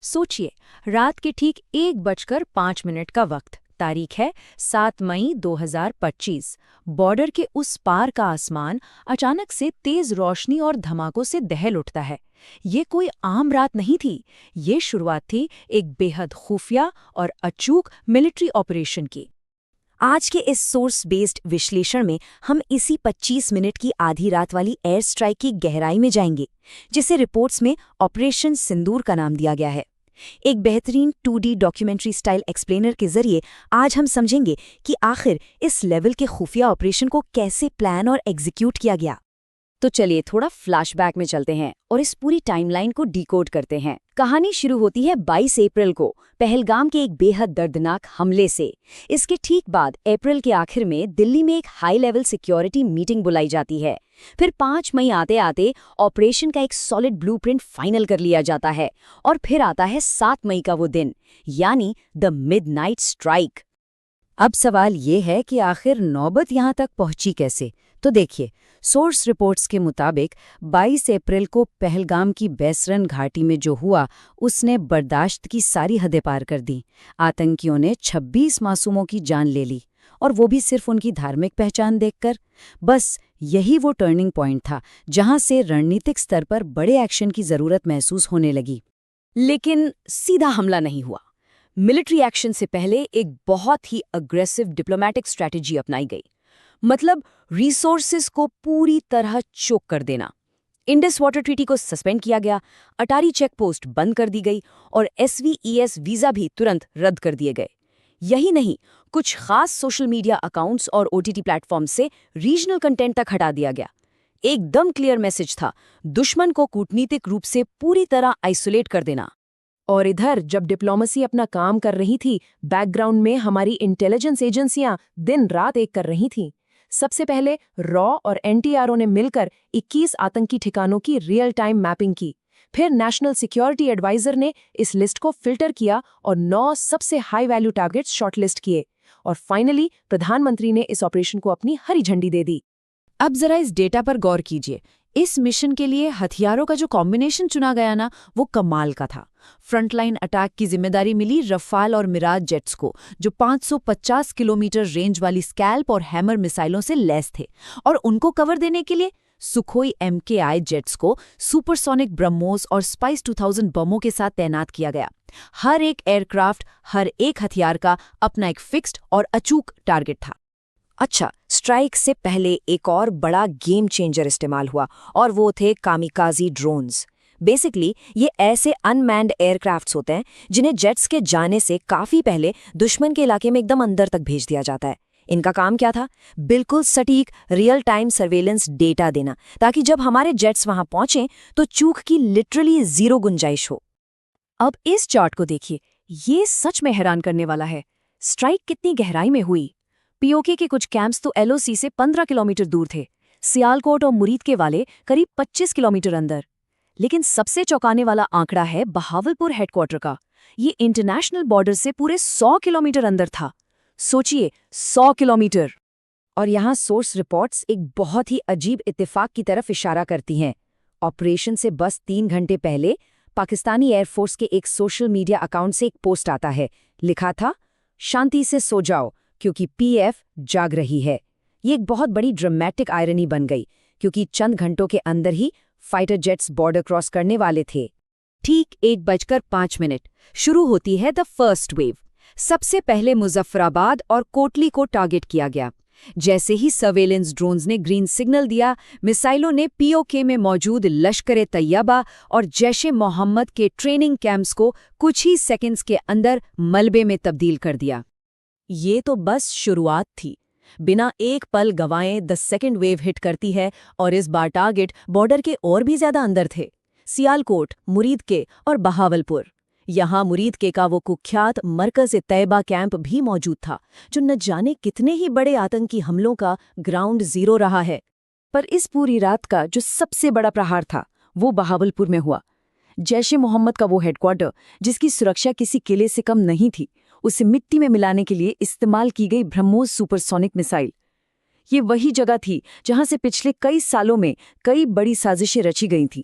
सोचिए, रात के ठीक 1:05 का वक्त, तारीख है 7 मई 2025। बॉर्डर के उस पार का आसमान अचानक से तेज रोशनी और धमाकों से दहल उठता है। ये कोई आम रात नहीं थी, ये शुरुआत थी एक बेहद खुफिया और अचूक मिलिट्री ऑपरेशन की। आज के इस सोर्स बेस्ड विश्लेषण में हम इसी 25 मिनट की आधी रात वाली एयर स्ट्राइक की गहराई में जाएंगे, जिसे रिपोर्ट्स में ऑपरेशन सिंदूर का नाम दिया गया है। एक बेहतरीन 2D डॉक्यूमेंट्री स्टाइल एक्सप्लेनर के जरिए आज हम समझेंगे कि आखिर इस लेवल के खुफिया ऑपरेशन को कैसे प्लान और एग्जीक्यूट किया गया। तो चलिए थोड़ा फ्लैशबैक में चलते हैं और इस पूरी टाइमलाइन को डिकोड करते हैं। कहानी शुरू होती है 22 अप्रैल को पहलगाम के एक बेहद दर्दनाक हमले से। इसके ठीक बाद अप्रैल के आखिर में दिल्ली में एक हाई लेवल सिक्योरिटी मीटिंग बुलाई जाती है। फिर 5 मई आते आते ऑपरेशन का एक सॉलिड ब्लूप्रिंट फाइनल कर लिया जाता है और फिर आता है 7 मई का वो दिन, यानी द मिडनाइट स्ट्राइक। अब सवाल ये है कि आखिर नौबत यहाँ तक पहुंची कैसे। तो देखिए, सोर्स रिपोर्ट्स के मुताबिक 22 अप्रैल को पहलगाम की बैसरन घाटी में जो हुआ उसने बर्दाश्त की सारी हदें पार कर दी। आतंकियों ने 26 मासूमों की जान ले ली, और वो भी सिर्फ उनकी धार्मिक पहचान देखकर। बस यही वो टर्निंग पॉइंट था जहां से रणनीतिक स्तर पर बड़े एक्शन की जरूरत महसूस होने लगी। लेकिन सीधा हमला नहीं हुआ। मिलिट्री एक्शन से पहले एक बहुत ही अग्रेसिव डिप्लोमैटिक स्ट्रैटेजी अपनाई गई। मतलब रिसोर्सेज को पूरी तरह चोक कर देना। इंडस वाटर ट्रीटी को सस्पेंड किया गया, अटारी चेक पोस्ट बंद कर दी गई और SVES वीजा भी तुरंत रद्द कर दिए गए। यही नहीं, कुछ खास सोशल मीडिया अकाउंट्स और OTT प्लेटफॉर्म से रीजनल कंटेंट तक हटा दिया गया। एकदम क्लियर मैसेज था, दुश्मन को कूटनीतिक रूप से पूरी तरह आइसोलेट कर देना। और इधर जब डिप्लोमेसी अपना काम कर रही थी, बैकग्राउंड में हमारी इंटेलिजेंस एजेंसियां दिन रात एक कर रही थीं। सबसे पहले रॉ और NTRO ने मिलकर 21 आतंकी ठिकानों की रियल टाइम मैपिंग की। फिर नेशनल सिक्योरिटी एडवाइजर ने इस लिस्ट को फिल्टर किया और 9 सबसे हाई वैल्यू टारगेट्स शॉर्टलिस्ट किए। और फाइनली प्रधानमंत्री ने इस ऑपरेशन को अपनी हरी झंडी दे दी। अब जरा इस डेटा पर गौर कीजिए। इस मिशन के लिए हथियारों का जो कॉम्बिनेशन चुना गया ना, वो कमाल का था। फ्रंटलाइन अटैक की जिम्मेदारी मिली रफाल और मिराज जेट्स को, जो 550 किलोमीटर रेंज वाली स्कैल्प और हैमर मिसाइलों से लैस थे। और उनको कवर देने के लिए सुखोई MKI जेट्स को सुपरसोनिक ब्रह्मोस और स्पाइस 2000 बमों के साथ तैनात किया गया। हर एक एयरक्राफ्ट, हर एक हथियार का अपना एक फिक्स्ड और अचूक टारगेट था। अच्छा, स्ट्राइक से पहले एक और बड़ा गेम चेंजर इस्तेमाल हुआ और वो थे कामिकाजी ड्रोन्स। बेसिकली ये ऐसे अनमैन्ड एयरक्राफ्ट्स होते हैं जिन्हें जेट्स के जाने से काफी पहले दुश्मन के इलाके में एकदम अंदर तक भेज दिया जाता है। इनका काम क्या था? बिल्कुल सटीक रियल टाइम सर्वेलेंस डेटा देना, ताकि जब हमारे जेट्स वहां पहुंचें तो चूक की लिटरली जीरो गुंजाइश हो। अब इस चार्ट को देखिए, ये सच में हैरान करने वाला है। स्ट्राइक कितनी गहराई में हुई। POK के कुछ कैंप्स तो LOC से 15 किलोमीटर दूर थे, सियालकोट और मुरीद के वाले करीब 25 किलोमीटर अंदर। लेकिन सबसे चौंकाने वाला आंकड़ा है बहावलपुर हेडक्वार्टर का। ये इंटरनेशनल बॉर्डर से पूरे 100 किलोमीटर अंदर था। सोचिए, 100 किलोमीटर। और यहाँ सोर्स रिपोर्ट्स एक बहुत ही अजीब इत्तेफाक की तरफ इशारा करती हैं। ऑपरेशन से बस 3 घंटे पहले पाकिस्तानी एयरफोर्स के एक सोशल मीडिया अकाउंट से एक पोस्ट आता है। लिखा था, शांति से सो जाओ क्योंकि PF जाग रही है। ये एक बहुत बड़ी ड्रामेटिक आयरनी बन गई, क्योंकि चंद घंटों के अंदर ही फाइटर जेट्स बॉर्डर क्रॉस करने वाले थे। ठीक 1:05 शुरू होती है द फर्स्ट वेव। सबसे पहले मुजफ्फराबाद और कोटली को टारगेट किया गया। जैसे ही सर्वेलेंस ड्रोन्स ने ग्रीन सिग्नल दिया, मिसाइलों ने POK में मौजूद लश्कर तैयबा और जैश-ए मोहम्मद के ट्रेनिंग कैंप्स को कुछ ही सेकंड्स के अंदर मलबे में तब्दील कर दिया। ये तो बस शुरुआत थी। बिना एक पल गंवाए द सेकेंड वेव हिट करती है और इस बार टारगेट बॉर्डर के और भी ज्यादा अंदर थे। सियालकोट, मुरीद के और बहावलपुर। यहाँ मुरीद के का वो कुख्यात मरकज-ए-तैयबा कैंप भी मौजूद था, जो न जाने कितने ही बड़े आतंकी हमलों का ग्राउंड जीरो रहा है। पर इस पूरी रात का जो सबसे बड़ा प्रहार था, वो बहावलपुर में हुआ। जैश-ए मोहम्मद का वो हेडक्वार्टर, जिसकी सुरक्षा किसी किले से कम नहीं थी, उसे मिट्टी में मिलाने के लिए इस्तेमाल की गई ब्रह्मोस सुपरसोनिक मिसाइल। ये वही जगह थी जहां से पिछले कई सालों में कई बड़ी साजिशें रची गई थीं।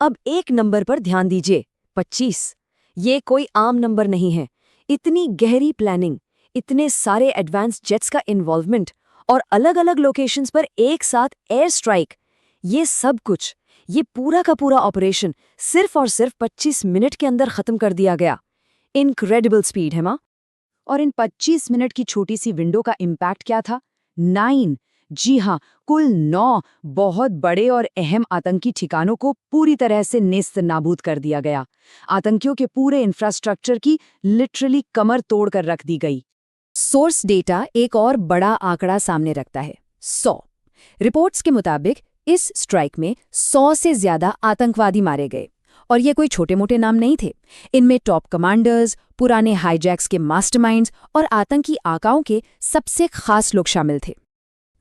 अब एक नंबर पर ध्यान दीजिए, 25। ये कोई आम नंबर नहीं है। इतनी गहरी प्लानिंग, इतने सारे एडवांस जेट्स का इन्वॉल्वमेंट और अलग-अलग लोकेशंस पर एक साथ एयर स्ट्राइक, ये सब कुछ, ये पूरा का पूरा ऑपरेशन सिर्फ और सिर्फ 25 मिनट के अंदर खत्म कर दिया गया। इनक्रेडिबल स्पीड है माँ। और इन 25 मिनट की छोटी सी विंडो का इम्पैक्ट क्या था? 9, जी हाँ, कुल 9 बहुत बड़े और अहम आतंकी ठिकानों को पूरी तरह से नेस्त नाबूद कर दिया गया। आतंकियों के पूरे इंफ्रास्ट्रक्चर की लिटरली कमर तोड़ कर रख दी गई। सोर्स डेटा एक और बड़ा आंकड़ा सामने रखता है, 100। रिपोर्ट्स के मुताबिक इस स्ट्राइक में 100 से ज्यादा आतंकवादी मारे गए। और ये कोई छोटे मोटे नाम नहीं थे। इनमें टॉप कमांडर्स, पुराने हाईजैक्स के मास्टरमाइंड्स और आतंकी आकाओं के सबसे खास लोग शामिल थे।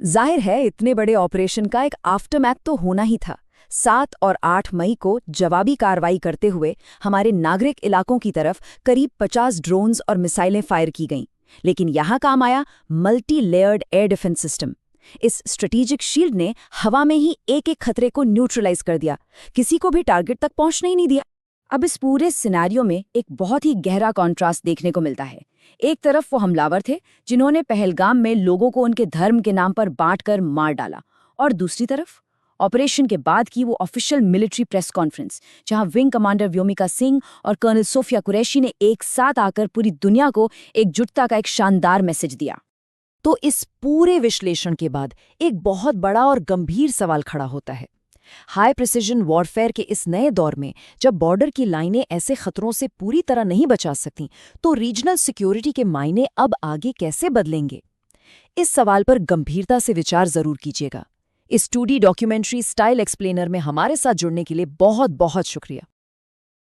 जाहिर है इतने बड़े ऑपरेशन का एक आफ्टरमैथ तो होना ही था। 7 और 8 मई को जवाबी कार्रवाई करते हुए हमारे नागरिक इलाकों की तरफ करीब 50 ड्रोन्स और मिसाइलें फायर की गईं। लेकिन यहाँ काम आया multi layered air defence system. इस स्ट्रेटेजिक शील्ड ने हवा में ही एक-एक खतरे को न्यूट्रलाइज कर दिया, किसी को भी टारगेट तक पहुंचने ही नहीं दिया। अब इस पूरे सिनेरियो में एक बहुत ही गहरा कॉन्ट्रास्ट देखने को मिलता है। एक तरफ वो हमलावर थे जिन्होंने पहलगाम में लोगों को उनके धर्म के नाम पर बांटकर मार डाला, और दूसरी तरफ ऑपरेशन के बाद की वो ऑफिशियल मिलिट्री प्रेस कॉन्फ्रेंस, जहां विंग कमांडर व्योमिका सिंह और कर्नल सोफिया कुरैशी ने एक साथ आकर पूरी दुनिया को एकजुटता का एक शानदार मैसेज दिया। तो इस पूरे विश्लेषण के बाद एक बहुत बड़ा और गंभीर सवाल खड़ा होता है। हाई प्रिसिजन वॉरफेयर के इस नए दौर में जब बॉर्डर की लाइनें ऐसे खतरों से पूरी तरह नहीं बचा सकती, तो रीजनल सिक्योरिटी के मायने अब आगे कैसे बदलेंगे? इस सवाल पर गंभीरता से विचार जरूर कीजिएगा। इस 2D डॉक्यूमेंट्री स्टाइल एक्सप्लेनर में हमारे साथ जुड़ने के लिए बहुत बहुत शुक्रिया।